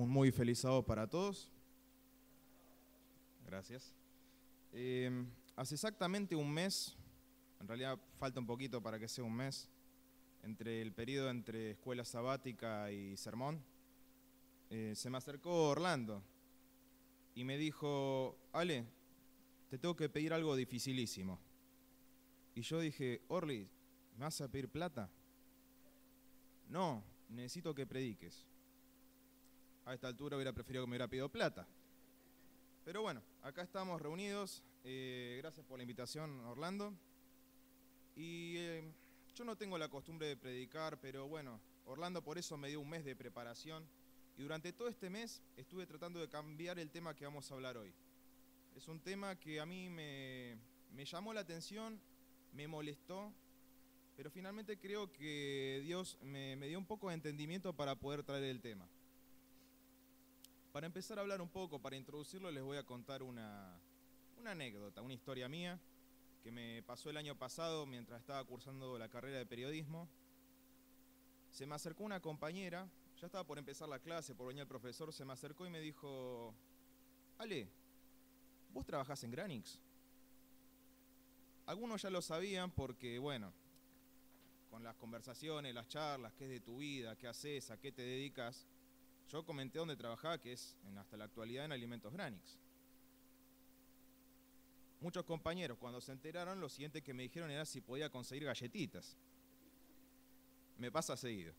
Un muy feliz sábado para todos. Gracias. Hace exactamente un mes, en realidad falta un poquito para que sea un mes, entre el periodo entre escuela sabática y sermón, se me acercó Orlando y me dijo: Ale, te tengo que pedir algo dificilísimo. Y yo dije: Orly, ¿me vas a pedir plata? No, necesito que prediques. A esta altura hubiera preferido que me hubiera pedido plata. Pero bueno, acá estamos reunidos. Gracias por la invitación, Orlando. Y yo no tengo la costumbre de predicar, pero bueno, Orlando por eso me dio un mes de preparación. Y durante todo este mes estuve tratando de cambiar el tema que vamos a hablar hoy. Es un tema que a mí me llamó la atención, me molestó, pero finalmente creo que Dios me dio un poco de entendimiento para poder traer el tema. Para empezar a hablar un poco, para introducirlo, les voy a contar una anécdota, una historia mía que me pasó el año pasado mientras estaba cursando la carrera de periodismo. Se me acercó una compañera, ya estaba por empezar la clase, por venir el profesor, se me acercó y me dijo: Ale, ¿vos trabajás en Granix? Algunos ya lo sabían porque, bueno, con las conversaciones, las charlas, qué es de tu vida, qué haces, a qué te dedicas, yo comenté dónde trabajaba, que es hasta la actualidad en Alimentos Granix. Muchos compañeros, cuando se enteraron, lo siguiente que me dijeron era si podía conseguir galletitas. Me pasa seguido.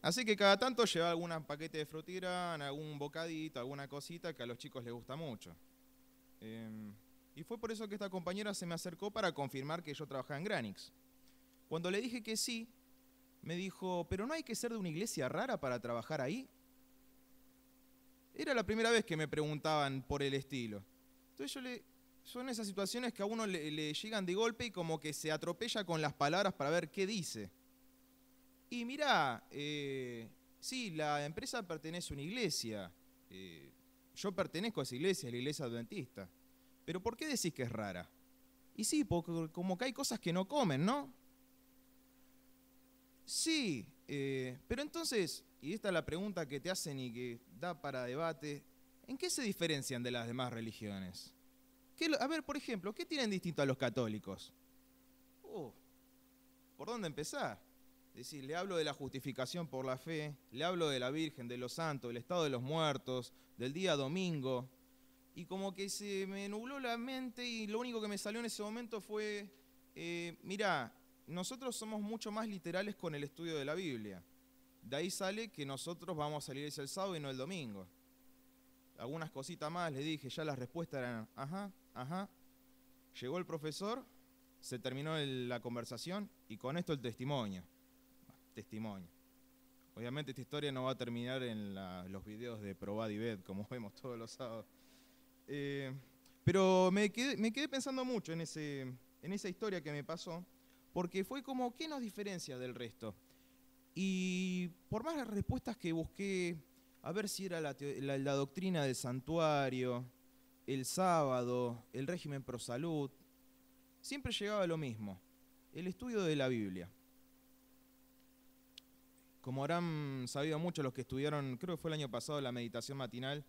Así que cada tanto lleva algún paquete de frutira, algún bocadito, alguna cosita que a los chicos les gusta mucho. Y fue por eso que esta compañera se me acercó para confirmar que yo trabajaba en Granix. Cuando le dije que sí, me dijo: ¿pero no hay que ser de una iglesia rara para trabajar ahí? Era la primera vez que me preguntaban por el estilo. Entonces son esas situaciones que a uno le llegan de golpe y como que se atropella con las palabras para ver qué dice. Y mirá, sí, la empresa pertenece a una iglesia. Yo pertenezco a esa iglesia, la iglesia adventista. ¿Pero por qué decís que es rara? Y sí, porque como que hay cosas que no comen, ¿no? Sí, pero entonces, y esta es la pregunta que te hacen y que da para debate: ¿en qué se diferencian de las demás religiones? A ver, por ejemplo, ¿qué tienen distinto a los católicos? ¿Por dónde empezar? Es decir, le hablo de la justificación por la fe, le hablo de la Virgen, de los santos, del estado de los muertos, del día domingo, y como que se me nubló la mente y lo único que me salió en ese momento fue: mirá, nosotros somos mucho más literales con el estudio de la Biblia. De ahí sale que nosotros vamos a salir el sábado y no el domingo. Algunas cositas más les dije, ya las respuestas eran ajá, ajá. Llegó el profesor, se terminó la conversación y con esto el testimonio. Testimonio. Obviamente esta historia no va a terminar en los videos de Probad y Ved, como vemos todos los sábados. Pero me quedé pensando mucho en esa historia que me pasó, porque fue como, ¿qué nos diferencia del resto? Y por más las respuestas que busqué, a ver si era la doctrina del santuario, el sábado, el régimen pro salud, siempre llegaba a lo mismo: el estudio de la Biblia. Como habrán sabido muchos los que estudiaron, creo que fue el año pasado, la meditación matinal,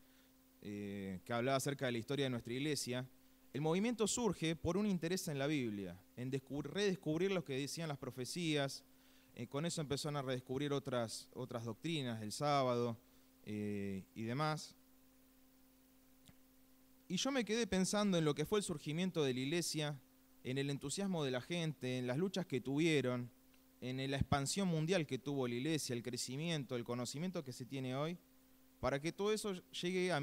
que hablaba acerca de la historia de nuestra iglesia, el movimiento surge por un interés en la Biblia, en redescubrir lo que decían las profecías. Con eso empezaron a redescubrir otras doctrinas del sábado y demás. Y yo me quedé pensando en lo que fue el surgimiento de la iglesia, en el entusiasmo de la gente, en las luchas que tuvieron, en la expansión mundial que tuvo la iglesia, el crecimiento, el conocimiento que se tiene hoy, para que todo eso llegue a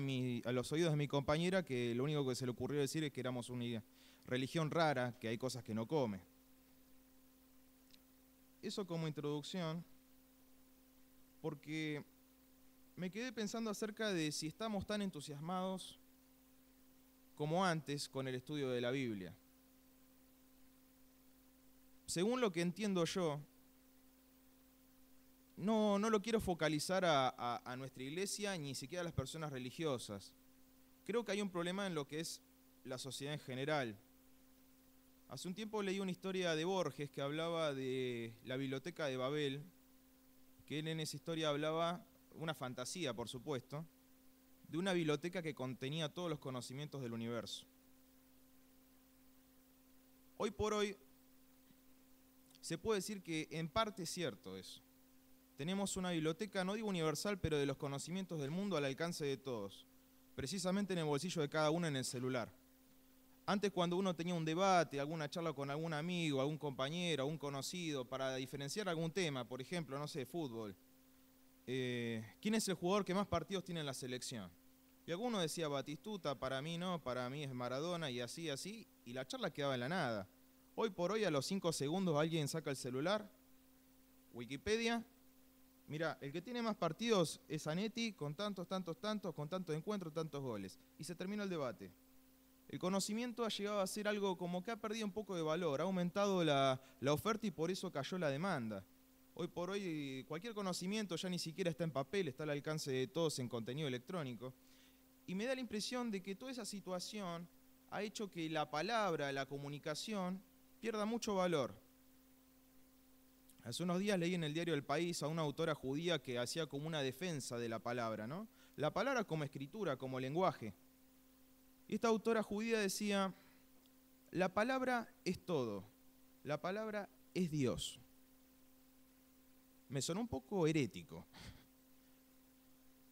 los oídos de mi compañera, que lo único que se le ocurrió decir es que éramos una religión rara, que hay cosas que no come. Eso como introducción, porque me quedé pensando acerca de si estamos tan entusiasmados como antes con el estudio de la Biblia. Según lo que entiendo yo, no lo quiero focalizar a nuestra iglesia ni siquiera a las personas religiosas. Creo que hay un problema en lo que es la sociedad en general. Hace un tiempo leí una historia de Borges que hablaba de la biblioteca de Babel, que él en esa historia hablaba una fantasía, por supuesto, de una biblioteca que contenía todos los conocimientos del universo. Hoy por hoy, se puede decir que en parte es cierto eso. Tenemos una biblioteca, no digo universal, pero de los conocimientos del mundo al alcance de todos, precisamente en el bolsillo de cada uno en el celular. Antes, cuando uno tenía un debate, alguna charla con algún amigo, algún compañero, algún conocido, para diferenciar algún tema, por ejemplo, no sé, fútbol, ¿quién es el jugador que más partidos tiene en la selección? Y alguno decía Batistuta, para mí no, para mí es Maradona, y así, y la charla quedaba en la nada. Hoy por hoy, a los 5 segundos, alguien saca el celular, Wikipedia. Mira, el que tiene más partidos es Zanetti, con tantos, con tantos encuentros, tantos goles. Y se termina el debate. El conocimiento ha llegado a ser algo como que ha perdido un poco de valor, ha aumentado la oferta y por eso cayó la demanda. Hoy por hoy cualquier conocimiento ya ni siquiera está en papel, está al alcance de todos en contenido electrónico. Y me da la impresión de que toda esa situación ha hecho que la palabra, la comunicación, pierda mucho valor. Hace unos días leí en el diario El País a una autora judía que hacía como una defensa de la palabra, ¿no? La palabra como escritura, como lenguaje. Y esta autora judía decía, la palabra es todo, la palabra es Dios. Me sonó un poco herético.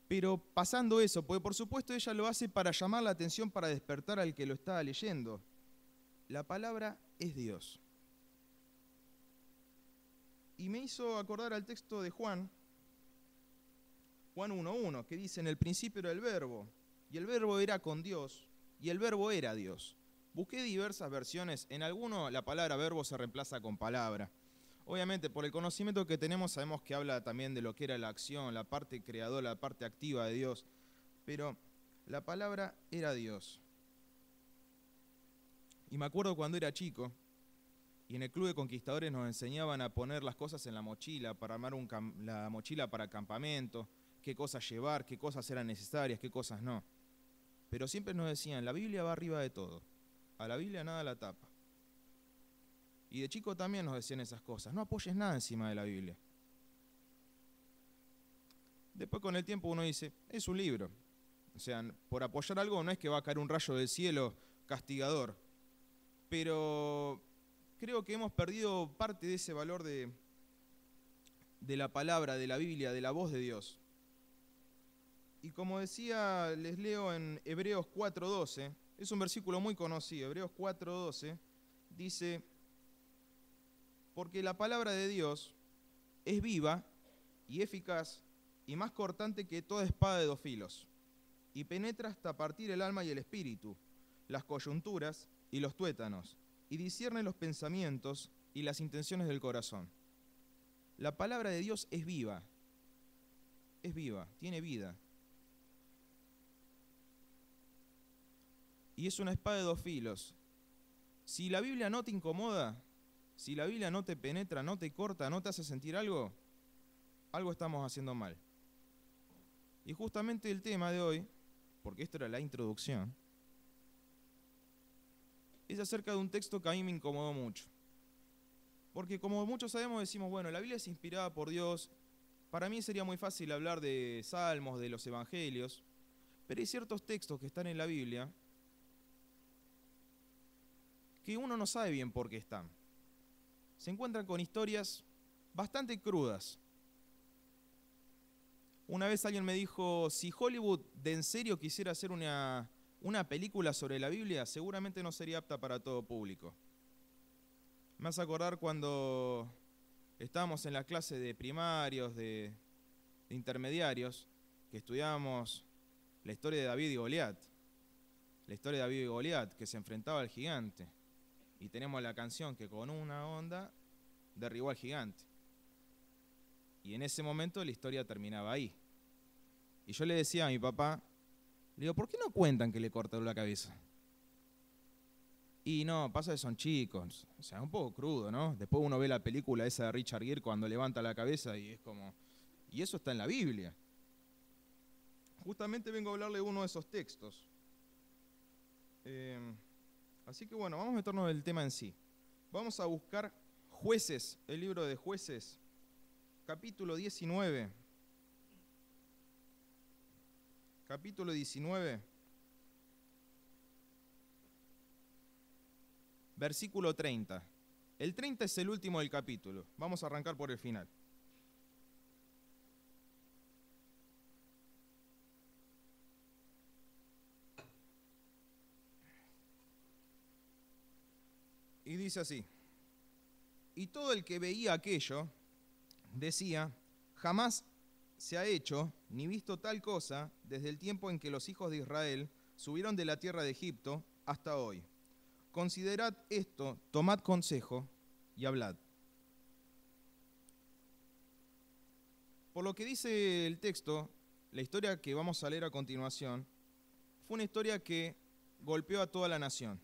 Pero pasando eso, porque por supuesto ella lo hace para llamar la atención, para despertar al que lo está leyendo. La palabra es Dios. Y me hizo acordar al texto de Juan 1:1, que dice, en el principio era el verbo, y el verbo era con Dios, y el verbo era Dios. Busqué diversas versiones, en alguno la palabra verbo se reemplaza con palabra. Obviamente, por el conocimiento que tenemos, sabemos que habla también de lo que era la acción, la parte creadora, la parte activa de Dios. Pero la palabra era Dios. Y me acuerdo cuando era chico, y en el Club de Conquistadores nos enseñaban a poner las cosas en la mochila, para armar la mochila para campamento, qué cosas llevar, qué cosas eran necesarias, qué cosas no. Pero siempre nos decían, la Biblia va arriba de todo. A la Biblia nada la tapa. Y de chico también nos decían esas cosas. No apoyes nada encima de la Biblia. Después con el tiempo uno dice, es un libro. O sea, por apoyar algo no es que va a caer un rayo del cielo castigador. Pero creo que hemos perdido parte de ese valor de la palabra, de la Biblia, de la voz de Dios. Y como decía, les leo en Hebreos 4:12, es un versículo muy conocido, Hebreos 4:12, dice, porque la palabra de Dios es viva y eficaz y más cortante que toda espada de 2 filos, y penetra hasta partir el alma y el espíritu, las coyunturas y los tuétanos, y discierne los pensamientos y las intenciones del corazón. La palabra de Dios es viva, tiene vida. Y es una espada de 2 filos. Si la Biblia no te incomoda, si la Biblia no te penetra, no te corta, no te hace sentir algo, algo estamos haciendo mal. Y justamente el tema de hoy, porque esto era la introducción, es acerca de un texto que a mí me incomodó mucho. Porque como muchos sabemos, decimos, bueno, la Biblia es inspirada por Dios. Para mí sería muy fácil hablar de salmos, de los evangelios, pero hay ciertos textos que están en la Biblia que uno no sabe bien por qué están. Se encuentran con historias bastante crudas. Una vez alguien me dijo, si Hollywood de en serio quisiera hacer una película sobre la Biblia, seguramente no sería apta para todo público. Me hace acordar cuando estábamos en la clase de primarios, de intermediarios, que estudiábamos la historia de David y Goliat. La historia de David y Goliat, que se enfrentaba al gigante. Y tenemos la canción que con una onda derribó al gigante. Y en ese momento la historia terminaba ahí. Y yo le decía a mi papá, le digo, ¿por qué no cuentan que le cortaron la cabeza? Y no, pasa que son chicos, o sea, un poco crudo, ¿no? Después uno ve la película esa de Richard Gere cuando levanta la cabeza y es como, y eso está en la Biblia. Justamente vengo a hablarle de uno de esos textos. Así que bueno, vamos a meternos en el tema en sí. Vamos a buscar Jueces, el libro de Jueces, capítulo 19. capítulo 19, versículo 30. El 30 es el último del capítulo. Vamos a arrancar por el final. Y dice así: y todo el que veía aquello decía, jamás se ha hecho ni visto tal cosa desde el tiempo en que los hijos de Israel subieron de la tierra de Egipto hasta hoy. Considerad esto, tomad consejo y hablad. Por lo que dice el texto, la historia que vamos a leer a continuación fue una historia que golpeó a toda la nación.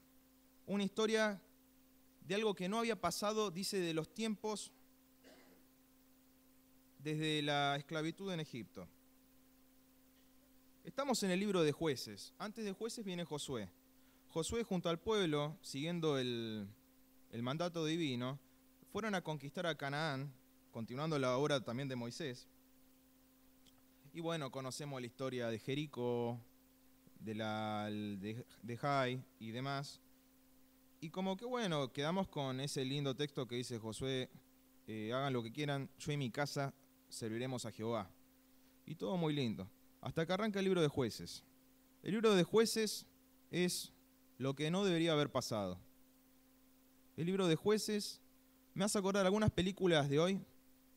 Una historia de algo que no había pasado, dice, de los tiempos desde la esclavitud en Egipto. Estamos en el libro de Jueces. Antes de Jueces viene Josué. Josué junto al pueblo, siguiendo el mandato divino, fueron a conquistar a Canaán, continuando la obra también de Moisés. Y bueno, conocemos la historia de Jericó, de Jai y demás. Y como que bueno, quedamos con ese lindo texto que dice Josué, hagan lo que quieran, yo y mi casa serviremos a Jehová. Y todo muy lindo. Hasta que arranca el libro de Jueces. El libro de Jueces es lo que no debería haber pasado. El libro de Jueces me hace acordar algunas películas de hoy,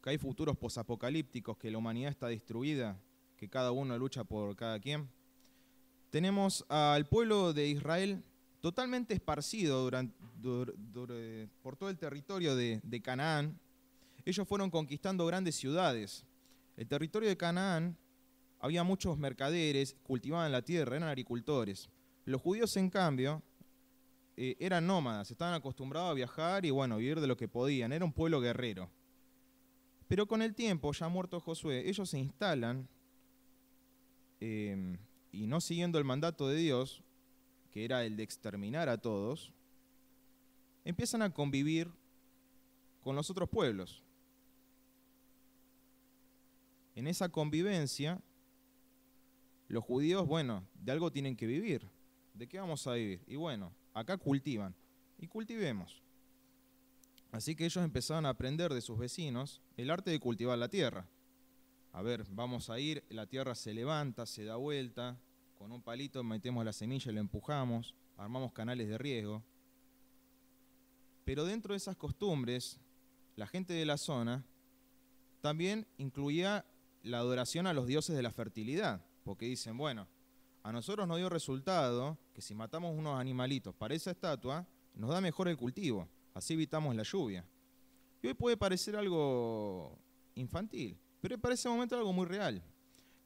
que hay futuros posapocalípticos, que la humanidad está destruida, que cada uno lucha por cada quien. Tenemos al pueblo de Israel totalmente esparcido por todo el territorio de Canaán. Ellos fueron conquistando grandes ciudades. El territorio de Canaán, había muchos mercaderes, cultivaban la tierra, eran agricultores. Los judíos, en cambio, eran nómadas, estaban acostumbrados a viajar y bueno, vivir de lo que podían. Era un pueblo guerrero. Pero con el tiempo, ya muerto Josué, ellos se instalan y no siguiendo el mandato de Dios, que era el de exterminar a todos, empiezan a convivir con los otros pueblos. En esa convivencia, los judíos, bueno, de algo tienen que vivir. ¿De qué vamos a vivir? Y bueno, acá cultivan. Y cultivemos. Así que ellos empezaron a aprender de sus vecinos el arte de cultivar la tierra. A ver, vamos a ir, la tierra se levanta, se da vuelta, con un palito metemos la semilla y la empujamos, armamos canales de riego. Pero dentro de esas costumbres, la gente de la zona también incluía la adoración a los dioses de la fertilidad, porque dicen, bueno, a nosotros nos dio resultado que si matamos unos animalitos para esa estatua, nos da mejor el cultivo, así evitamos la lluvia. Y hoy puede parecer algo infantil, pero para ese momento algo muy real.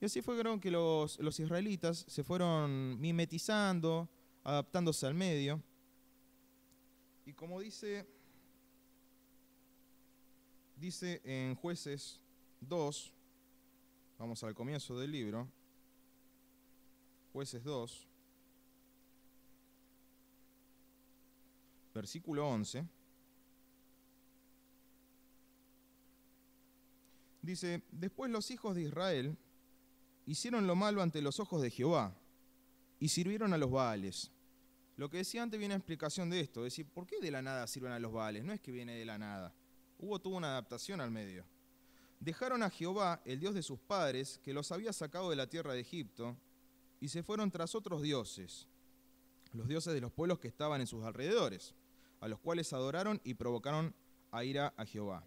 Y así fueron que los israelitas se fueron mimetizando, adaptándose al medio. Y como dice en Jueces 2, vamos al comienzo del libro, Jueces 2, versículo 11, dice, después los hijos de Israel hicieron lo malo ante los ojos de Jehová y sirvieron a los Baales. Lo que decía antes viene a explicación de esto, es decir, ¿por qué de la nada sirven a los Baales? No es que viene de la nada, tuvo una adaptación al medio. Dejaron a Jehová, el Dios de sus padres, que los había sacado de la tierra de Egipto, y se fueron tras otros dioses, los dioses de los pueblos que estaban en sus alrededores, a los cuales adoraron y provocaron a ira a Jehová.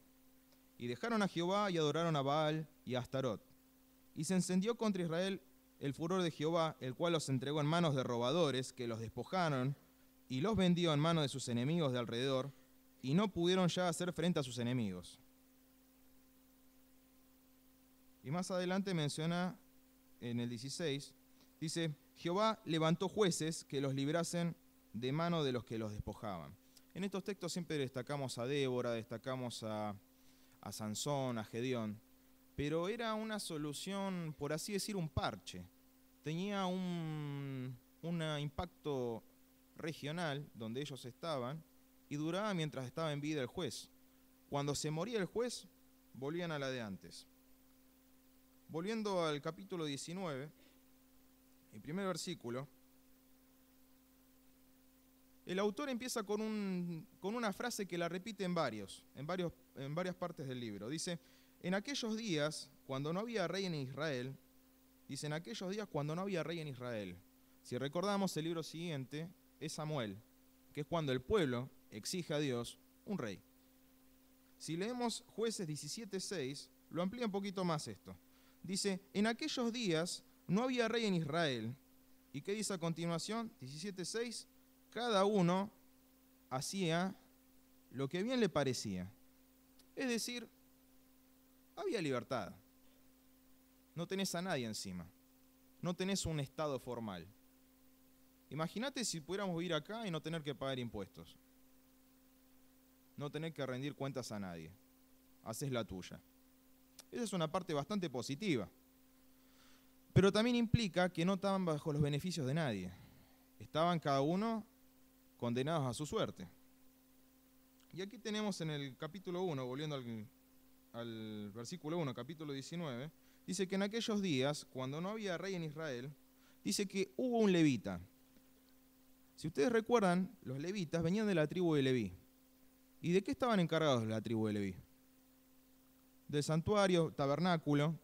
Y dejaron a Jehová y adoraron a Baal y a Astarot. Y se encendió contra Israel el furor de Jehová, el cual los entregó en manos de robadores, que los despojaron y los vendió en manos de sus enemigos de alrededor, y no pudieron ya hacer frente a sus enemigos. Y más adelante menciona en el 16, dice, Jehová levantó jueces que los librasen de mano de los que los despojaban. En estos textos siempre destacamos a Débora, destacamos a Sansón, a Gedeón, pero era una solución, por así decir, un parche. Tenía un impacto regional donde ellos estaban y duraba mientras estaba en vida el juez. Cuando se moría el juez, volvían a la de antes. Volviendo al capítulo 19, el primer versículo, el autor empieza con una frase que la repite en varias partes del libro. Dice, en aquellos días, cuando no había rey en Israel, dice, en aquellos días cuando no había rey en Israel. Si recordamos, el libro siguiente es Samuel, que es cuando el pueblo exige a Dios un rey. Si leemos Jueces 17:6, lo amplía un poquito más esto. Dice, en aquellos días no había rey en Israel. ¿Y qué dice a continuación? 17:6, cada uno hacía lo que bien le parecía. Es decir, había libertad. No tenés a nadie encima. No tenés un estado formal. Imagínate si pudiéramos vivir acá y no tener que pagar impuestos. No tener que rendir cuentas a nadie. Haces la tuya. Esa es una parte bastante positiva. Pero también implica que no estaban bajo los beneficios de nadie. Estaban cada uno condenados a su suerte. Y aquí tenemos en el capítulo 1, volviendo al versículo 1, capítulo 19, dice que en aquellos días, cuando no había rey en Israel, dice que hubo un levita. Si ustedes recuerdan, los levitas venían de la tribu de Leví. ¿Y de qué estaban encargados la tribu de Leví? Del santuario, tabernáculo.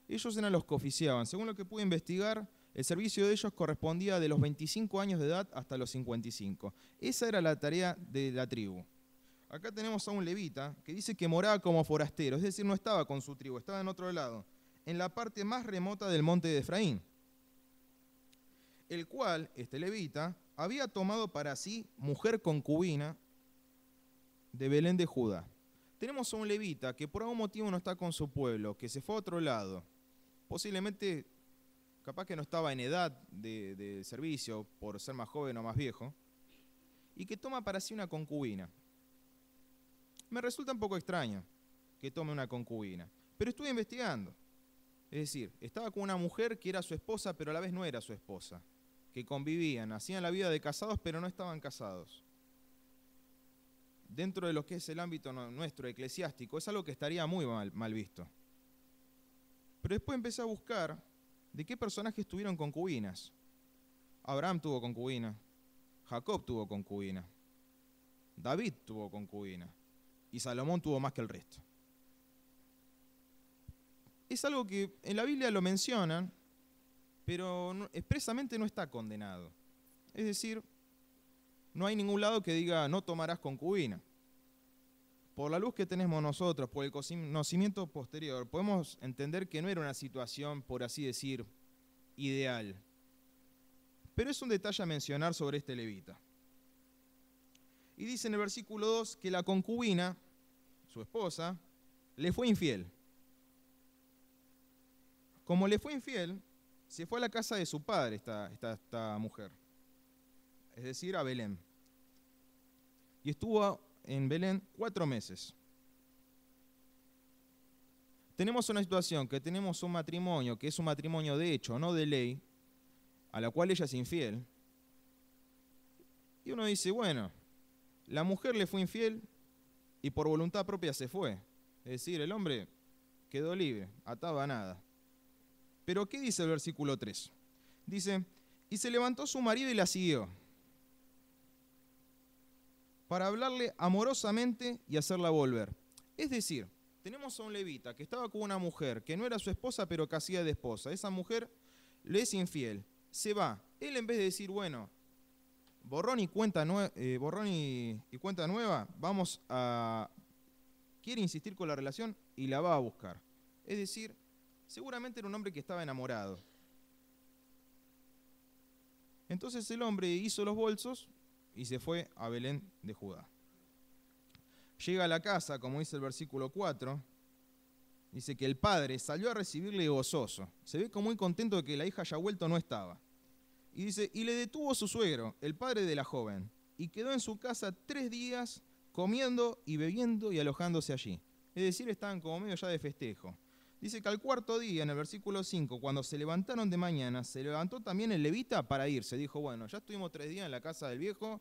Ellos eran los que oficiaban. Según lo que pude investigar, el servicio de ellos correspondía de los 25 años de edad hasta los 55. Esa era la tarea de la tribu. Acá tenemos a un levita que dice que moraba como forastero, es decir, no estaba con su tribu, estaba en otro lado, en la parte más remota del monte de Efraín, el cual, este levita, había tomado para sí mujer concubina de Belén de Judá. Tenemos a un levita que por algún motivo no está con su pueblo, que se fue a otro lado, posiblemente, capaz que no estaba en edad de servicio por ser más joven o más viejo, y que toma para sí una concubina. Me resulta un poco extraño que tome una concubina, pero estuve investigando. Es decir, estaba con una mujer que era su esposa, pero a la vez no era su esposa, que convivían, hacían la vida de casados, pero no estaban casados. Dentro de lo que es el ámbito nuestro eclesiástico, es algo que estaría muy mal visto. Pero después empecé a buscar de qué personajes tuvieron concubinas. Abraham tuvo concubina, Jacob tuvo concubina, David tuvo concubina, y Salomón tuvo más que el resto. Es algo que en la Biblia lo mencionan, pero expresamente no está condenado. Es decir, no hay ningún lado que diga no tomarás concubina. Por la luz que tenemos nosotros, por el conocimiento posterior, podemos entender que no era una situación, por así decir, ideal. Pero es un detalle a mencionar sobre este levita. Y dice en el versículo 2 que la concubina, su esposa, le fue infiel. Como le fue infiel, se fue a la casa de su padre esta mujer, es decir, a Belén. Y estuvo en Belén 4 meses. Tenemos una situación que tenemos un matrimonio, que es un matrimonio de hecho, no de ley, a la cual ella es infiel. Y uno dice, bueno, la mujer le fue infiel y por voluntad propia se fue. Es decir, el hombre quedó libre, atado a nada. Pero ¿qué dice el versículo 3? Dice, y se levantó su marido y la siguió, para hablarle amorosamente y hacerla volver. Es decir, tenemos a un levita que estaba con una mujer que no era su esposa, pero que hacía de esposa. Esa mujer le es infiel, se va. Él, en vez de decir, bueno, borrón y cuenta nueva, quiere insistir con la relación y la va a buscar. Es decir, seguramente era un hombre que estaba enamorado. Entonces el hombre hizo los bolsos y se fue a Belén de Judá. Llega a la casa, como dice el versículo 4, dice que el padre salió a recibirle gozoso. Se ve como muy contento de que la hija haya vuelto, no estaba. Y dice, y le detuvo su suegro, el padre de la joven, y quedó en su casa 3 días comiendo y bebiendo y alojándose allí. Es decir, estaban como medio ya de festejo. Dice que al 4.º día, en el versículo 5, cuando se levantaron de mañana, se levantó también el levita para irse. Dijo, bueno, ya estuvimos 3 días en la casa del viejo,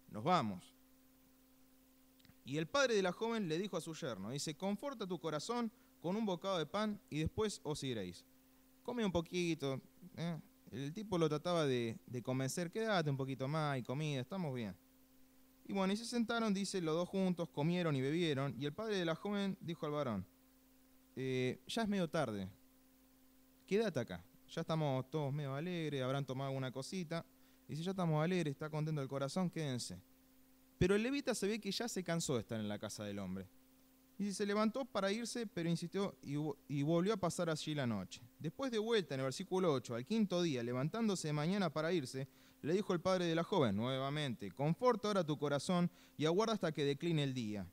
nos vamos. Y el padre de la joven le dijo a su yerno, dice, conforta tu corazón con un bocado de pan y después os iréis. Come un poquito, El tipo lo trataba de convencer, quédate un poquito más, hay comida, estamos bien. Y bueno, y se sentaron, dice, los dos juntos, comieron y bebieron, y el padre de la joven dijo al varón, ya es medio tarde, quédate acá, ya estamos todos medio alegres, habrán tomado alguna cosita, y si ya estamos alegres, está contento el corazón, quédense. Pero el levita se ve que ya se cansó de estar en la casa del hombre. Y se levantó para irse, pero insistió y volvió a pasar allí la noche. Después de vuelta, en el versículo 8, al quinto día, levantándose de mañana para irse, le dijo el padre de la joven nuevamente, conforta ahora tu corazón y aguarda hasta que decline el día.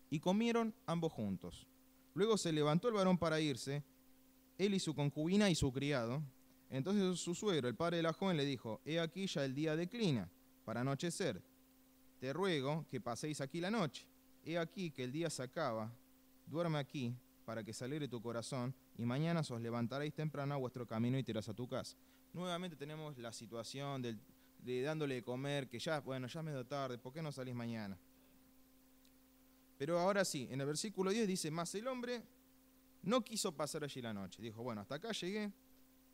Y comieron ambos juntos. Luego se levantó el varón para irse, él y su concubina y su criado. Entonces su suegro, el padre de la joven, le dijo, he aquí ya el día declina, para anochecer. Te ruego que paséis aquí la noche. He aquí que el día se acaba, duerme aquí, para que se alegre tu corazón, y mañana os levantaréis temprano a vuestro camino y te irás a tu casa. Nuevamente tenemos la situación de dándole de comer, que ya, bueno, ya es medio tarde, ¿por qué no salís mañana? Pero ahora sí, en el versículo 10 dice, mas el hombre no quiso pasar allí la noche. Dijo, bueno, hasta acá llegué,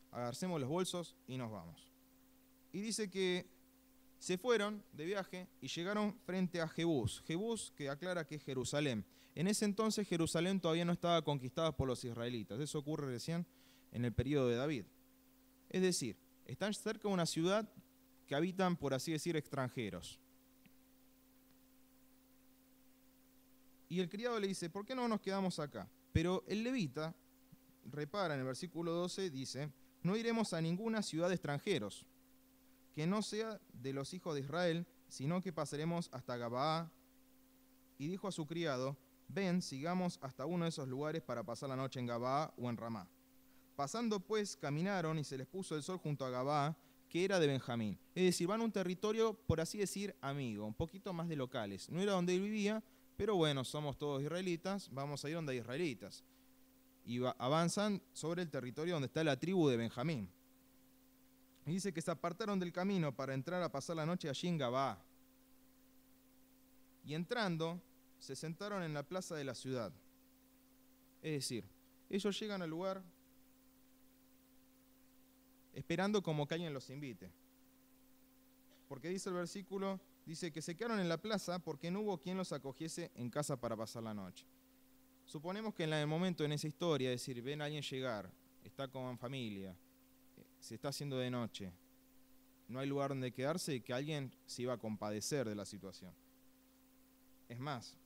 agarcemos los bolsos y nos vamos. Y dice que se fueron de viaje y llegaron frente a Jebús. Jebús, que aclara que es Jerusalén. En ese entonces Jerusalén todavía no estaba conquistada por los israelitas. Eso ocurre recién en el periodo de David. Es decir, están cerca de una ciudad que habitan, por así decir, extranjeros. Y el criado le dice, ¿por qué no nos quedamos acá? Pero el levita, repara en el versículo 12, dice, no iremos a ninguna ciudad de extranjeros, que no sea de los hijos de Israel, sino que pasaremos hasta Gabaa. Y dijo a su criado, ven, sigamos hasta uno de esos lugares para pasar la noche en Gabaa o en Ramá. Pasando pues, caminaron y se les puso el sol junto a Gabaa, que era de Benjamín. Es decir, van a un territorio, por así decir, amigo, un poquito más de locales. No era donde él vivía, pero bueno, somos todos israelitas, vamos a ir donde hay israelitas. Y avanzan sobre el territorio donde está la tribu de Benjamín. Y dice que se apartaron del camino para entrar a pasar la noche allí en Gabaa. Y entrando, se sentaron en la plaza de la ciudad. Es decir, ellos llegan al lugar esperando como que alguien los invite. Porque dice el versículo, dice que se quedaron en la plaza porque no hubo quien los acogiese en casa para pasar la noche. Suponemos que en el momento, en esa historia, es decir, ven a alguien llegar, está con familia, se está haciendo de noche, no hay lugar donde quedarse y que alguien se iba a compadecer de la situación. Es más,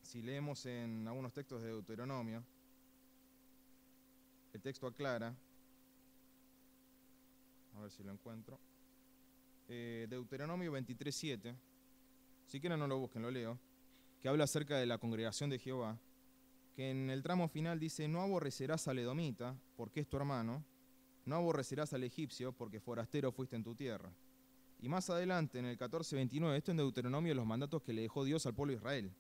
si leemos en algunos textos de Deuteronomio, el texto aclara, a ver si lo encuentro, Deuteronomio 23:7, si quieren no lo busquen, lo leo, que habla acerca de la congregación de Jehová, que en el tramo final dice, no aborrecerás al edomita, porque es tu hermano, no aborrecerás al egipcio, porque forastero fuiste en tu tierra. Y más adelante, en el 14:29, esto en Deuteronomio, los mandatos que le dejó Dios al pueblo de Israel.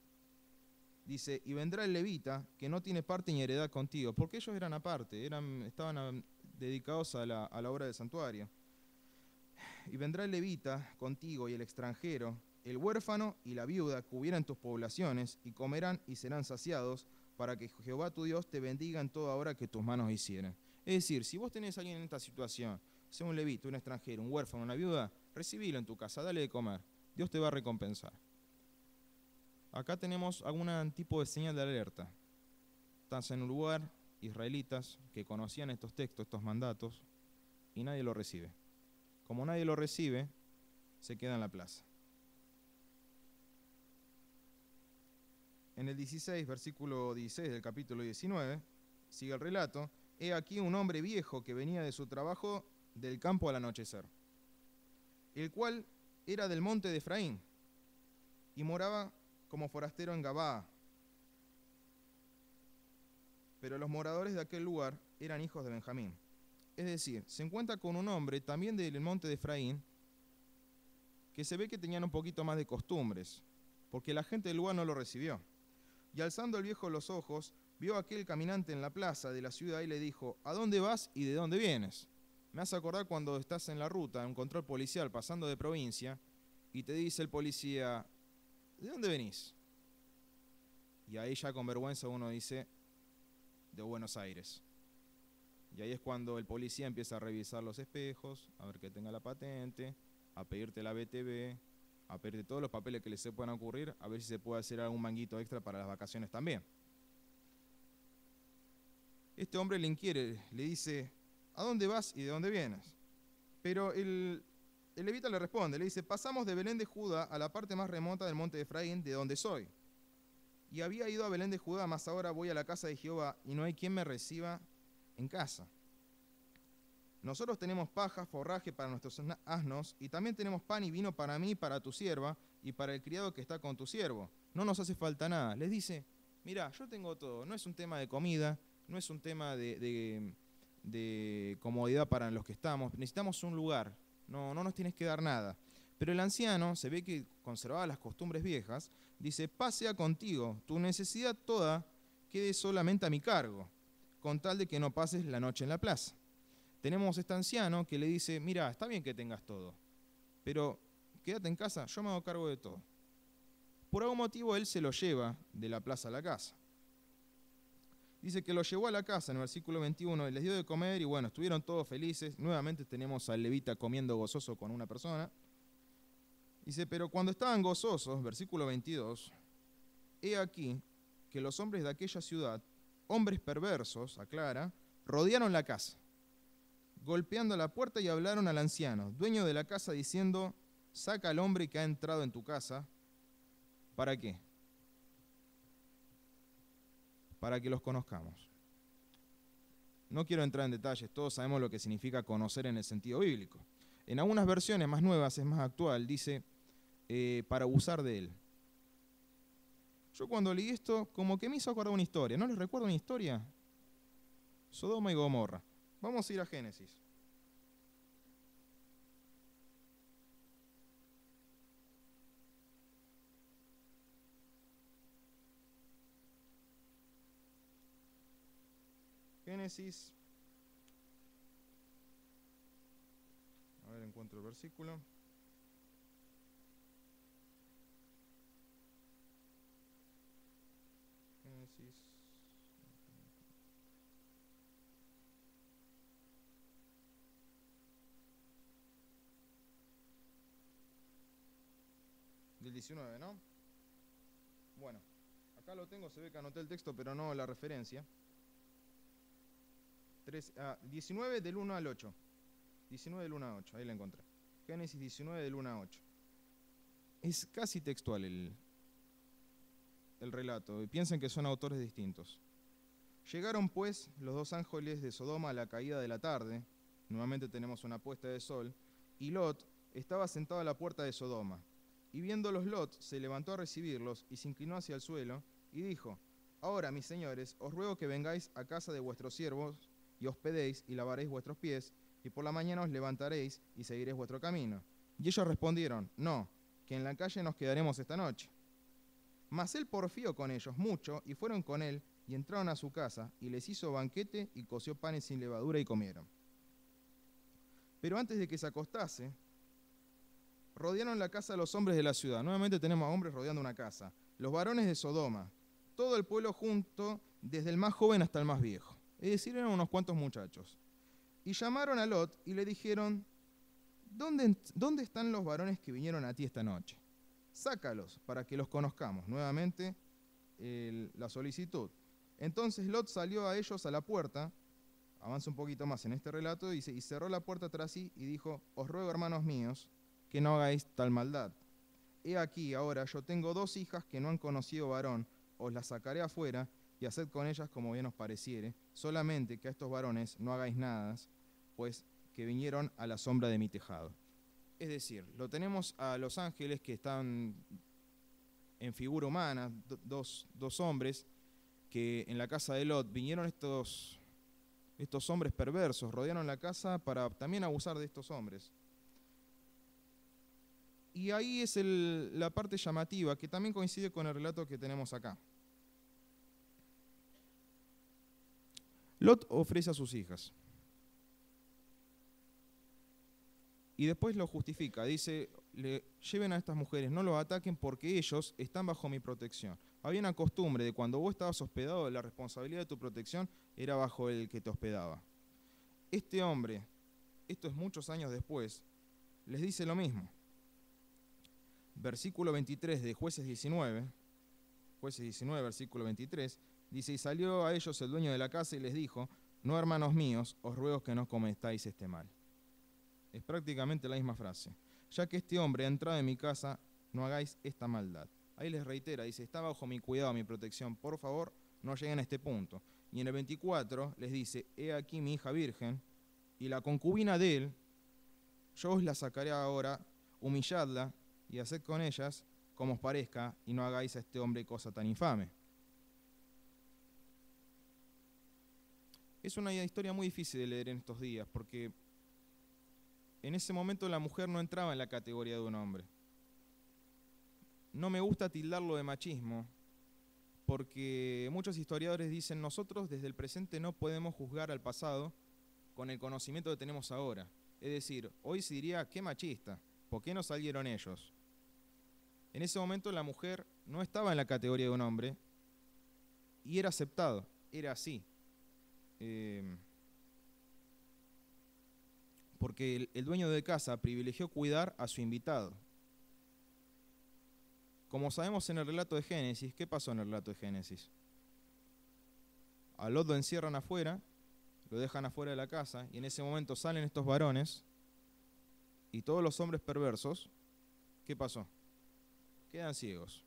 Dice, y vendrá el levita, que no tiene parte ni heredad contigo, porque ellos eran aparte, estaban dedicados a la obra del santuario. Y vendrá el levita contigo y el extranjero, el huérfano y la viuda que hubiera en tus poblaciones, y comerán y serán saciados, para que Jehová tu Dios te bendiga en toda obra que tus manos hicieren. Es decir, si vos tenés a alguien en esta situación, sea un levita, un extranjero, un huérfano, una viuda, recibilo en tu casa, dale de comer. Dios te va a recompensar. Acá tenemos algún tipo de señal de alerta. Estás en un lugar, israelitas, que conocían estos textos, estos mandatos, y nadie lo recibe. Como nadie lo recibe, se queda en la plaza. En el 16, versículo 16 del capítulo 19, sigue el relato, he aquí un hombre viejo que venía de su trabajo del campo al anochecer, el cual era del monte de Efraín, y moraba como forastero en Gabaa. Pero los moradores de aquel lugar eran hijos de Benjamín. Es decir, se encuentra con un hombre también del monte de Efraín, que se ve que tenían un poquito más de costumbres, porque la gente del lugar no lo recibió. Y alzando el viejo los ojos, vio a aquel caminante en la plaza de la ciudad y le dijo, ¿a dónde vas y de dónde vienes? Me hace acordar cuando estás en la ruta, en un control policial, pasando de provincia, y te dice el policía, ¿de dónde venís? Y ahí ya con vergüenza uno dice, de Buenos Aires. Y ahí es cuando el policía empieza a revisar los espejos, a ver que tenga la patente, a pedirte la BTV, a pedirte todos los papeles que les se puedan ocurrir, a ver si se puede hacer algún manguito extra para las vacaciones también. Este hombre le inquiere, le dice, ¿a dónde vas y de dónde vienes? Pero el levita le responde, le dice, pasamos de Belén de Judá a la parte más remota del monte de Efraín, de donde soy. Y había ido a Belén de Judá, mas ahora voy a la casa de Jehová y no hay quien me reciba en casa. Nosotros tenemos paja, forraje para nuestros asnos, y también tenemos pan y vino para mí, para tu sierva, y para el criado que está con tu siervo. No nos hace falta nada. Les dice, mirá, yo tengo todo. No es un tema de comida, no es un tema de comodidad para los que estamos. Necesitamos un lugar. No nos tienes que dar nada. Pero el anciano, se ve que conservaba las costumbres viejas, dice, pasea contigo, tu necesidad toda quede solamente a mi cargo, con tal de que no pases la noche en la plaza. Tenemos este anciano que le dice, mira, está bien que tengas todo, pero quédate en casa, yo me hago cargo de todo. Por algún motivo él se lo lleva de la plaza a la casa. Dice que lo llevó a la casa en el versículo 21 y les dio de comer y bueno, estuvieron todos felices. Nuevamente tenemos al levita comiendo gozoso con una persona. Dice, pero cuando estaban gozosos, versículo 22, he aquí que los hombres de aquella ciudad, hombres perversos, aclara, rodearon la casa, golpeando la puerta y hablaron al anciano, dueño de la casa, diciendo, saca al hombre que ha entrado en tu casa. ¿Para qué? Para que los conozcamos. No quiero entrar en detalles, todos sabemos lo que significa conocer en el sentido bíblico. En algunas versiones más nuevas, es más actual, dice, para abusar de él. Yo cuando leí esto, como que me hizo acordar una historia. ¿No les recuerdo una historia? Sodoma y Gomorra. Vamos a ir a Génesis. Génesis. A ver, encuentro el versículo. Génesis. Del 19, ¿no? Bueno, acá lo tengo, se ve que anoté el texto, pero no la referencia. 19 del 1 al 8. 19 del 1 al 8, ahí la encontré. Génesis 19 del 1 al 8. Es casi textual el relato, y piensen que son autores distintos. Llegaron pues los dos ángeles de Sodoma a la caída de la tarde, nuevamente tenemos una puesta de sol, y Lot estaba sentado a la puerta de Sodoma. Y viéndolos Lot, se levantó a recibirlos, y se inclinó hacia el suelo, y dijo, ahora, mis señores, os ruego que vengáis a casa de vuestros siervos, y hospedéis, y lavaréis vuestros pies, y por la mañana os levantaréis, y seguiréis vuestro camino. Y ellos respondieron, no, que en la calle nos quedaremos esta noche. Mas él porfió con ellos mucho, y fueron con él, y entraron a su casa, y les hizo banquete, y coció panes sin levadura, y comieron. Pero antes de que se acostase, rodearon la casa los hombres de la ciudad. Nuevamente tenemos a hombres rodeando una casa. Los varones de Sodoma, todo el pueblo junto, desde el más joven hasta el más viejo. Es decir, eran unos cuantos muchachos. Y llamaron a Lot y le dijeron, ¿dónde están los varones que vinieron a ti esta noche? Sácalos para que los conozcamos. Nuevamente la solicitud. Entonces Lot salió a ellos a la puerta, avanza un poquito más en este relato, dice, y cerró la puerta tras sí y dijo, os ruego, hermanos míos, que no hagáis tal maldad. He aquí, ahora yo tengo dos hijas que no han conocido varón, os las sacaré afuera y haced con ellas como bien os pareciere, solamente que a estos varones no hagáis nada, pues que vinieron a la sombra de mi tejado. Es decir, lo tenemos a los ángeles que están en figura humana, dos hombres, que en la casa de Lot vinieron estos hombres perversos, rodearon la casa para también abusar de estos hombres. Y ahí es la parte llamativa, que también coincide con el relato que tenemos acá. Lot ofrece a sus hijas. Y después lo justifica, dice, lleven a estas mujeres, no los ataquen porque ellos están bajo mi protección. Había una costumbre de cuando vos estabas hospedado, la responsabilidad de tu protección era bajo el que te hospedaba. este hombre, esto es muchos años después, les dice lo mismo. Versículo 23 de Jueces 19, versículo 23, dice, y salió a ellos el dueño de la casa y les dijo, no, hermanos míos, os ruego que no cometáis este mal. Es prácticamente la misma frase. Ya que este hombre ha entrado en mi casa, no hagáis esta maldad. Ahí les reitera, dice, está bajo mi cuidado, mi protección, por favor, no lleguen a este punto. Y en el 24 les dice, he aquí mi hija virgen, y la concubina de él, yo os la sacaré ahora, humilladla, y haced con ellas como os parezca, y no hagáis a este hombre cosa tan infame. Es una historia muy difícil de leer en estos días, porque en ese momento la mujer no entraba en la categoría de un hombre. No me gusta tildarlo de machismo, porque muchos historiadores dicen, nosotros desde el presente no podemos juzgar al pasado con el conocimiento que tenemos ahora. Es decir, hoy se diría, qué machista, ¿por qué no salieron ellos? En ese momento la mujer no estaba en la categoría de un hombre y era aceptado, era así. Porque el dueño de casa privilegió cuidar a su invitado. Como sabemos en el relato de Génesis, ¿qué pasó en el relato de Génesis? A Lot lo encierran afuera, lo dejan afuera de la casa, y en ese momento salen estos varones, y todos los hombres perversos, ¿qué pasó? Quedan ciegos.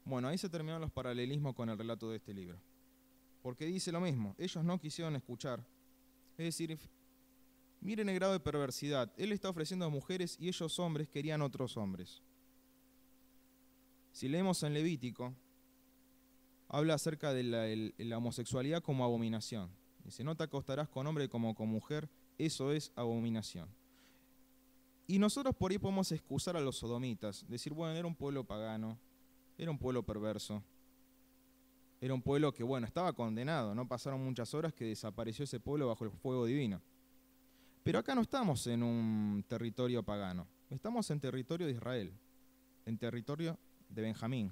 Bueno, ahí se terminaron los paralelismos con el relato de este libro. Porque dice lo mismo, ellos no quisieron escuchar. Es decir, miren el grado de perversidad. Él está ofreciendo a mujeres y ellos hombres querían otros hombres. Si leemos en Levítico, habla acerca de la homosexualidad como abominación. Dice, no te acostarás con hombre como con mujer, eso es abominación. Y nosotros por ahí podemos excusar a los sodomitas, decir, bueno, era un pueblo pagano, era un pueblo perverso, era un pueblo que, bueno, estaba condenado, no pasaron muchas horas que desapareció ese pueblo bajo el fuego divino. Pero acá no estamos en un territorio pagano, estamos en territorio de Israel, en territorio de Benjamín,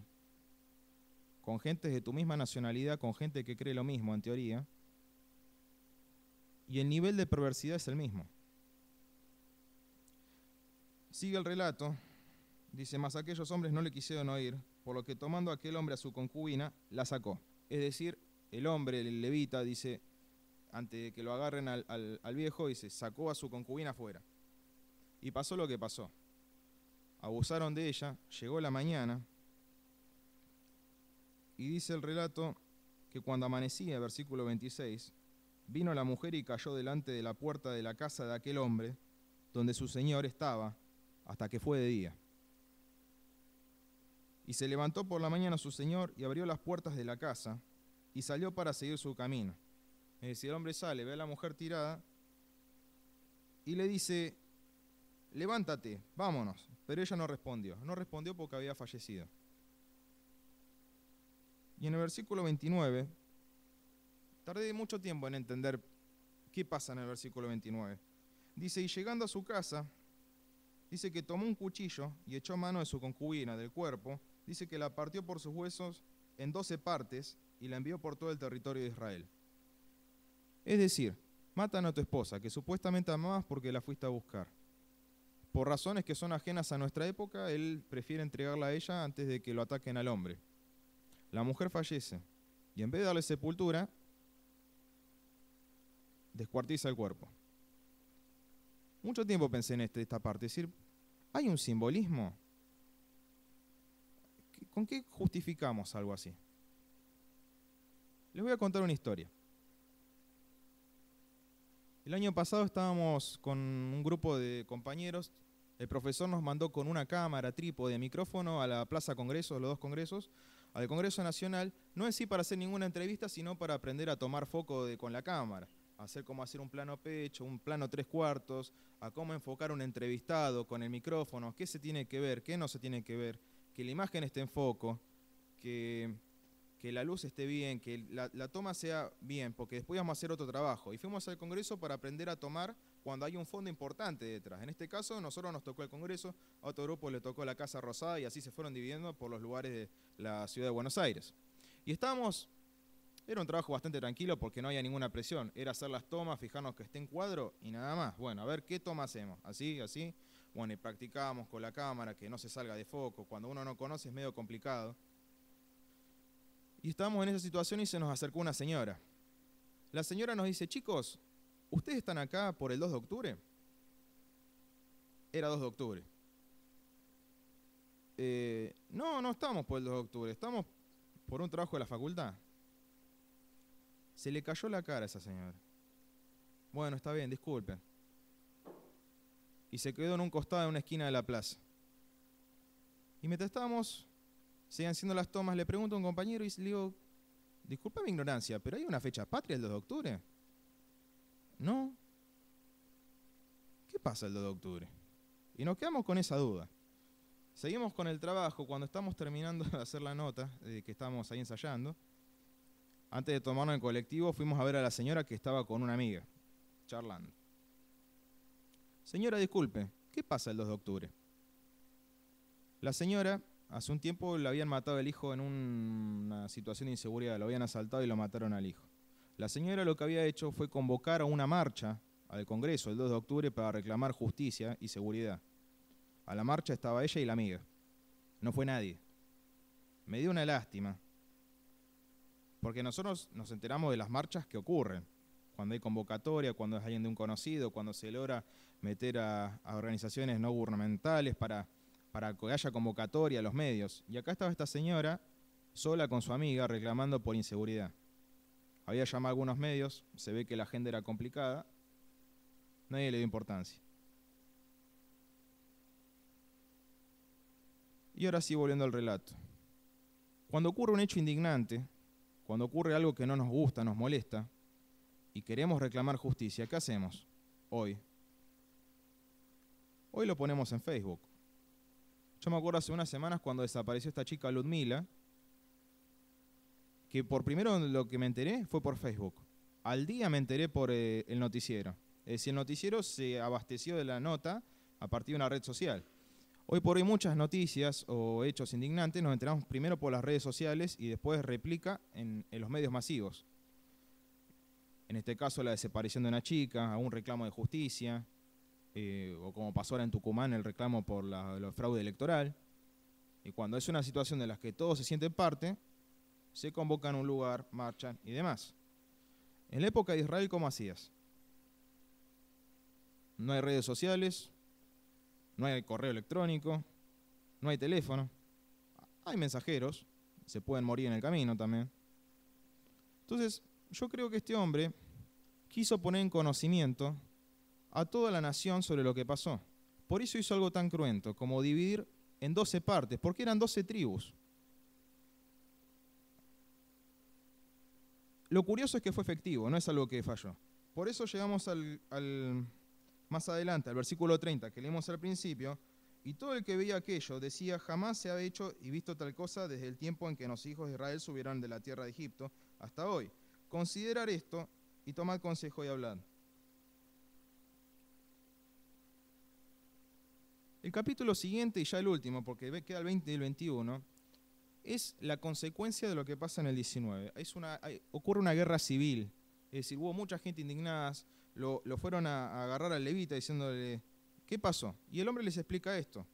con gente de tu misma nacionalidad, con gente que cree lo mismo en teoría, y el nivel de perversidad es el mismo. Sigue el relato, dice, mas aquellos hombres no le quisieron oír, por lo que tomando aquel hombre a su concubina, la sacó. Es decir, el hombre, el levita, dice, antes de que lo agarren al viejo, dice, sacó a su concubina afuera. Y pasó lo que pasó. Abusaron de ella, llegó la mañana, y dice el relato que cuando amanecía, versículo 26, vino la mujer y cayó delante de la puerta de la casa de aquel hombre, donde su señor estaba, hasta que fue de día. Y se levantó por la mañana su señor y abrió las puertas de la casa y salió para seguir su camino. Es decir, el hombre sale, ve a la mujer tirada y le dice, levántate, vámonos. Pero ella no respondió. No respondió porque había fallecido. Y en el versículo 29, tardé mucho tiempo en entender qué pasa en el versículo 29. Dice, y llegando a su casa, dice que tomó un cuchillo y echó mano de su concubina, del cuerpo. Dice que la partió por sus huesos en 12 partes y la envió por todo el territorio de Israel. Es decir, matan a tu esposa, que supuestamente amabas porque la fuiste a buscar. Por razones que son ajenas a nuestra época, él prefiere entregarla a ella antes de que lo ataquen al hombre. La mujer fallece y en vez de darle sepultura, descuartiza el cuerpo. Mucho tiempo pensé en esta parte, es decir, ¿hay un simbolismo? ¿Con qué justificamos algo así? Les voy a contar una historia. El año pasado estábamos con un grupo de compañeros, el profesor nos mandó con una cámara, trípode, micrófono a la Plaza Congreso, los dos congresos, al Congreso Nacional, no en sí para hacer ninguna entrevista, sino para aprender a tomar foco con la cámara, cómo hacer un plano pecho, un plano 3/4, a cómo enfocar un entrevistado con el micrófono, qué se tiene que ver, qué no se tiene que ver, que la imagen esté en foco, que la luz esté bien, que la toma sea bien, porque después vamos a hacer otro trabajo. Y fuimos al Congreso para aprender a tomar cuando hay un fondo importante detrás. En este caso, nosotros nos tocó el Congreso, a otro grupo le tocó la Casa Rosada y así se fueron dividiendo por los lugares de la ciudad de Buenos Aires. Y estábamos Era un trabajo bastante tranquilo porque no había ninguna presión. Era hacer las tomas, fijarnos que esté en cuadro y nada más. Bueno, a ver qué toma hacemos. Así, así. Bueno, y practicábamos con la cámara, que no se salga de foco. Cuando uno no conoce es medio complicado. Y estábamos en esa situación y se nos acercó una señora. La señora nos dice, chicos, ¿ustedes están acá por el 2 de octubre? Era 2 de octubre. No estamos por el 2 de octubre, estamos por un trabajo de la facultad. Se le cayó la cara a esa señora. Bueno, está bien, disculpen. Y se quedó en un costado de una esquina de la plaza. Y mientras estábamos, seguían siendo las tomas, le pregunto a un compañero y le digo, disculpa mi ignorancia, ¿pero hay una fecha patria el 2 de octubre? ¿No? ¿Qué pasa el 2 de octubre? Y nos quedamos con esa duda. Seguimos con el trabajo. Cuando estamos terminando de hacer la nota, que estábamos ahí ensayando, antes de tomarnos el colectivo, fuimos a ver a la señora que estaba con una amiga, charlando. Señora, disculpe, ¿qué pasa el 2 de octubre? La señora, hace un tiempo le habían matado al hijo en una situación de inseguridad, lo habían asaltado y lo mataron al hijo. La señora lo que había hecho fue convocar a una marcha al Congreso el 2 de octubre para reclamar justicia y seguridad. A la marcha estaba ella y la amiga. No fue nadie. Me dio una lástima. Porque nosotros nos enteramos de las marchas que ocurren. Cuando hay convocatoria, cuando es alguien de un conocido, cuando se logra meter a organizaciones no gubernamentales para que haya convocatoria a los medios. Y acá estaba esta señora sola con su amiga reclamando por inseguridad. Había llamado a algunos medios, se ve que la agenda era complicada. Nadie le dio importancia. Y ahora sí, volviendo al relato. Cuando ocurre un hecho indignante, cuando ocurre algo que no nos gusta, nos molesta, y queremos reclamar justicia, ¿qué hacemos hoy? Hoy lo ponemos en Facebook. Yo me acuerdo hace unas semanas cuando desapareció esta chica Ludmila, que por primero lo que me enteré fue por Facebook. Al día me enteré por el noticiero. Es decir, el noticiero se abasteció de la nota a partir de una red social. Hoy por hoy muchas noticias o hechos indignantes nos enteramos primero por las redes sociales y después replica en los medios masivos. En este caso la desaparición de una chica, un reclamo de justicia, o como pasó ahora en Tucumán el reclamo por el fraude electoral. Y cuando es una situación de la que todos se sienten parte, se convocan a un lugar, marchan y demás. En la época de Israel, ¿cómo hacías? No hay redes sociales, no hay correo electrónico, no hay teléfono, hay mensajeros, se pueden morir en el camino también. Entonces, yo creo que este hombre quiso poner en conocimiento a toda la nación sobre lo que pasó. Por eso hizo algo tan cruento como dividir en 12 partes, porque eran 12 tribus. Lo curioso es que fue efectivo, no es algo que falló. Por eso llegamos más adelante, al versículo 30, que leímos al principio, y todo el que veía aquello decía, jamás se ha hecho y visto tal cosa desde el tiempo en que los hijos de Israel subieron de la tierra de Egipto hasta hoy. Considerad esto y tomad consejo y hablad. El capítulo siguiente, y ya el último, porque queda el 20 y el 21, es la consecuencia de lo que pasa en el 19. Ocurre una guerra civil, es decir, hubo mucha gente indignada, lo fueron a agarrar al levita diciéndole, ¿qué pasó? Y el hombre les explica esto.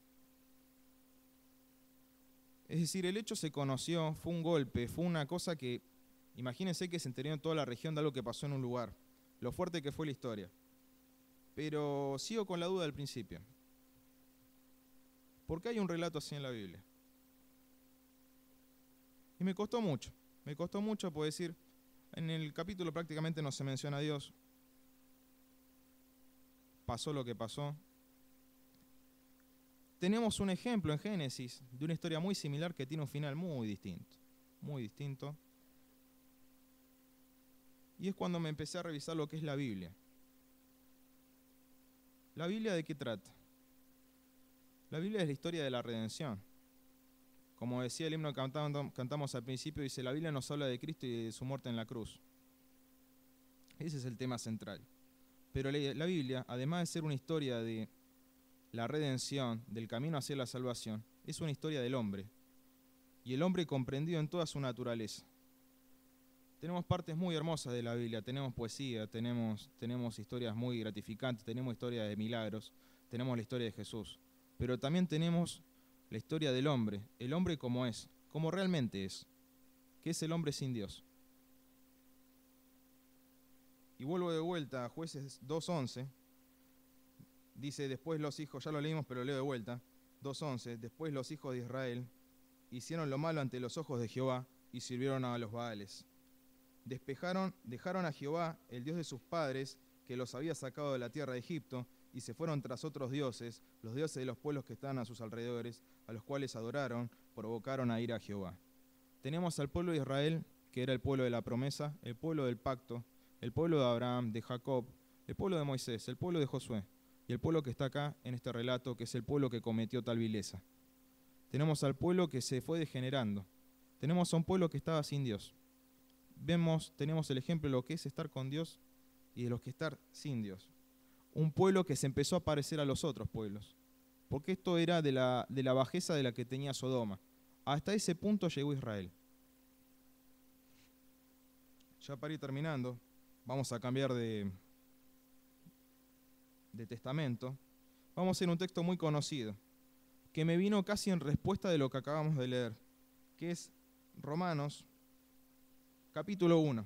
Es decir, el hecho se conoció, fue un golpe, fue una cosa que, imagínense que se enteró en toda la región de algo que pasó en un lugar, lo fuerte que fue la historia. Pero sigo con la duda del principio. ¿Por qué hay un relato así en la Biblia? Y me costó mucho por decir, en el capítulo prácticamente no se menciona a Dios, pasó lo que pasó. Tenemos un ejemplo en Génesis de una historia muy similar que tiene un final muy distinto, muy distinto. Y es cuando me empecé a revisar lo que es la Biblia. ¿La Biblia de qué trata? La Biblia es la historia de la redención. Como decía el himno que cantamos al principio, dice, la Biblia nos habla de Cristo y de su muerte en la cruz. Ese es el tema central. Pero la Biblia, además de ser una historia de la redención, del camino hacia la salvación, es una historia del hombre. Y el hombre comprendido en toda su naturaleza. Tenemos partes muy hermosas de la Biblia, tenemos poesía, tenemos historias muy gratificantes, tenemos historias de milagros, tenemos la historia de Jesús, pero también tenemos la historia del hombre, el hombre como es, como realmente es, que es el hombre sin Dios. Y vuelvo de vuelta a Jueces 2:11, dice, después los hijos, ya lo leímos pero lo leo de vuelta, 2:11, después los hijos de Israel hicieron lo malo ante los ojos de Jehová y sirvieron a los Baales. Dejaron a Jehová, el Dios de sus padres, que los había sacado de la tierra de Egipto, y se fueron tras otros dioses, los dioses de los pueblos que estaban a sus alrededores, a los cuales adoraron, provocaron a ira a Jehová. Tenemos al pueblo de Israel, que era el pueblo de la promesa, el pueblo del pacto, el pueblo de Abraham, de Jacob, el pueblo de Moisés, el pueblo de Josué, y el pueblo que está acá en este relato, que es el pueblo que cometió tal vileza. Tenemos al pueblo que se fue degenerando. Tenemos a un pueblo que estaba sin Dios. Tenemos el ejemplo de lo que es estar con Dios y de lo que es estar sin Dios. Un pueblo que se empezó a parecer a los otros pueblos, porque esto era de la bajeza de la que tenía Sodoma. Hasta ese punto llegó Israel. Ya para ir terminando, vamos a cambiar de testamento. Vamos a ir a un texto muy conocido, que me vino casi en respuesta de lo que acabamos de leer, que es Romanos capítulo 1.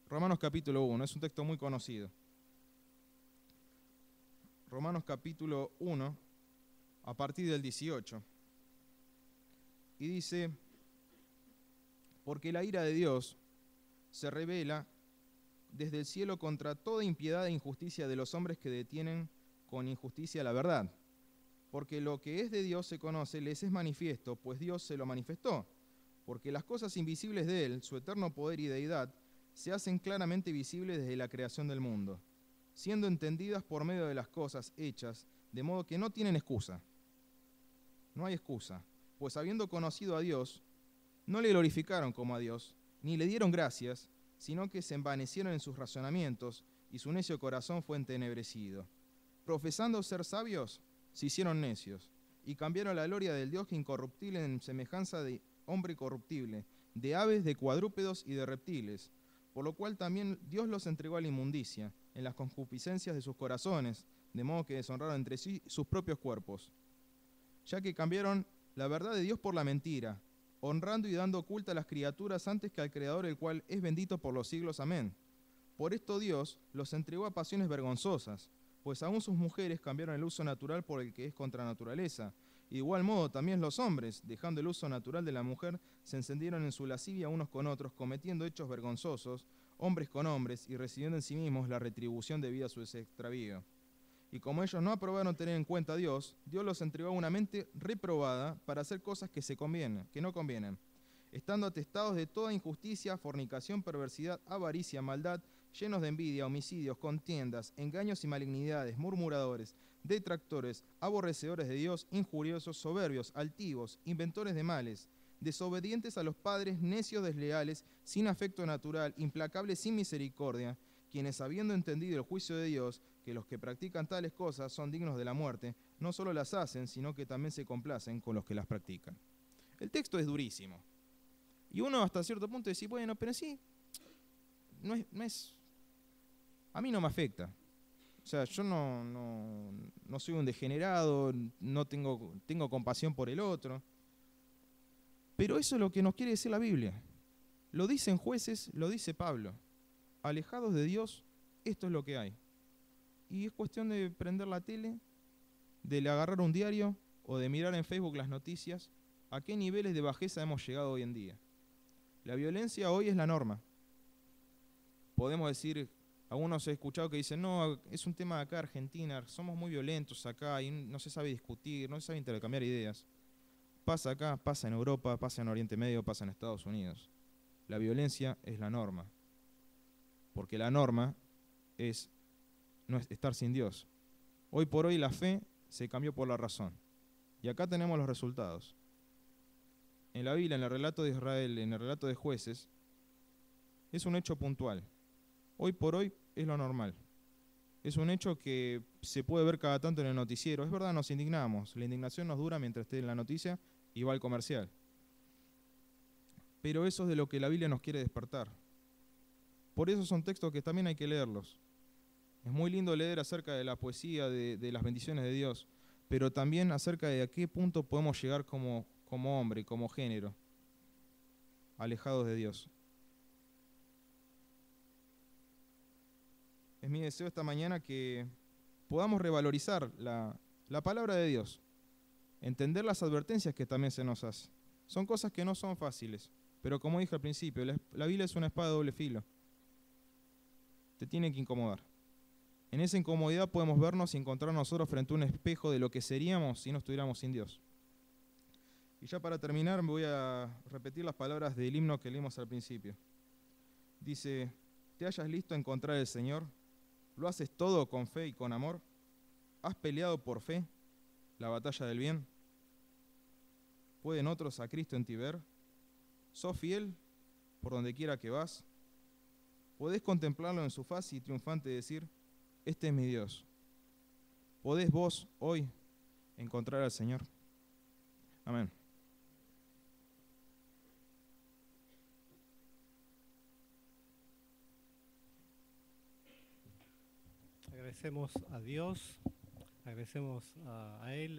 Romanos capítulo 1, es un texto muy conocido. Romanos capítulo 1, a partir del 18. Y dice, porque la ira de Dios se revela desde el cielo contra toda impiedad e injusticia de los hombres que detienen con injusticia la verdad. Porque lo que es de Dios se conoce, les es manifiesto, pues Dios se lo manifestó. Porque las cosas invisibles de Él, su eterno poder y deidad, se hacen claramente visibles desde la creación del mundo, siendo entendidas por medio de las cosas hechas, de modo que no tienen excusa. No hay excusa, pues habiendo conocido a Dios, no le glorificaron como a Dios, ni le dieron gracias, sino que se envanecieron en sus razonamientos, y su necio corazón fue entenebrecido. Profesando ser sabios, se hicieron necios, y cambiaron la gloria del Dios incorruptible en semejanza de hombre corruptible, de aves, de cuadrúpedos y de reptiles, por lo cual también Dios los entregó a la inmundicia, en las concupiscencias de sus corazones, de modo que deshonraron entre sí sus propios cuerpos, ya que cambiaron la verdad de Dios por la mentira, honrando y dando culto a las criaturas antes que al Creador, el cual es bendito por los siglos. Amén. Por esto Dios los entregó a pasiones vergonzosas, pues aún sus mujeres cambiaron el uso natural por el que es contra naturaleza. Y de igual modo también los hombres, dejando el uso natural de la mujer, se encendieron en su lascivia unos con otros, cometiendo hechos vergonzosos, hombres con hombres, y recibiendo en sí mismos la retribución debida a su extravío. Y como ellos no aprobaron tener en cuenta a Dios, Dios los entregó a una mente reprobada para hacer cosas que no convienen, estando atestados de toda injusticia, fornicación, perversidad, avaricia, maldad, llenos de envidia, homicidios, contiendas, engaños y malignidades, murmuradores, detractores, aborrecedores de Dios, injuriosos, soberbios, altivos, inventores de males, desobedientes a los padres, necios, desleales, sin afecto natural, implacables, sin misericordia, quienes habiendo entendido el juicio de Dios, que los que practican tales cosas son dignos de la muerte, no solo las hacen, sino que también se complacen con los que las practican. El texto es durísimo. Y uno hasta cierto punto dice, bueno, pero sí, no es a mí no me afecta. O sea, yo no soy un degenerado, no tengo compasión por el otro. Pero eso es lo que nos quiere decir la Biblia. Lo dicen Jueces, lo dice Pablo. Alejados de Dios, esto es lo que hay. Y es cuestión de prender la tele, de agarrar un diario o de mirar en Facebook las noticias, a qué niveles de bajeza hemos llegado hoy en día. La violencia hoy es la norma. Podemos decir, algunos he escuchado que dicen, no, es un tema de acá, Argentina, somos muy violentos acá y no se sabe discutir, no se sabe intercambiar ideas. Pasa acá, pasa en Europa, pasa en Oriente Medio, pasa en Estados Unidos. La violencia es la norma, porque la norma no es estar sin Dios. Hoy por hoy la fe se cambió por la razón. Y acá tenemos los resultados. En la Biblia, en el relato de Israel, en el relato de Jueces, es un hecho puntual. Hoy por hoy es lo normal. Es un hecho que se puede ver cada tanto en el noticiero. Es verdad, nos indignamos. La indignación nos dura mientras esté en la noticia y va al comercial. Pero eso es de lo que la Biblia nos quiere despertar. Por eso son textos que también hay que leerlos. Es muy lindo leer acerca de la poesía, de las bendiciones de Dios, pero también acerca de a qué punto podemos llegar como hombre, como género, alejados de Dios. Es mi deseo esta mañana que podamos revalorizar la palabra de Dios, entender las advertencias que también se nos hace. Son cosas que no son fáciles, pero como dije al principio, la Biblia es una espada de doble filo. Te tiene que incomodar. En esa incomodidad podemos vernos y encontrar nosotros frente a un espejo de lo que seríamos si no estuviéramos sin Dios. Y ya para terminar voy a repetir las palabras del himno que leímos al principio. Dice: ¿te hallas listo a encontrar al Señor? ¿Lo haces todo con fe y con amor? ¿Has peleado por fe la batalla del bien? ¿Pueden otros a Cristo en ti ver? ¿Sos fiel por donde quiera que vas? ¿Podés contemplarlo en su faz y triunfante decir: este es mi Dios? ¿Podés vos hoy encontrar al Señor? Amén. Agradecemos a Dios, agradecemos a Él.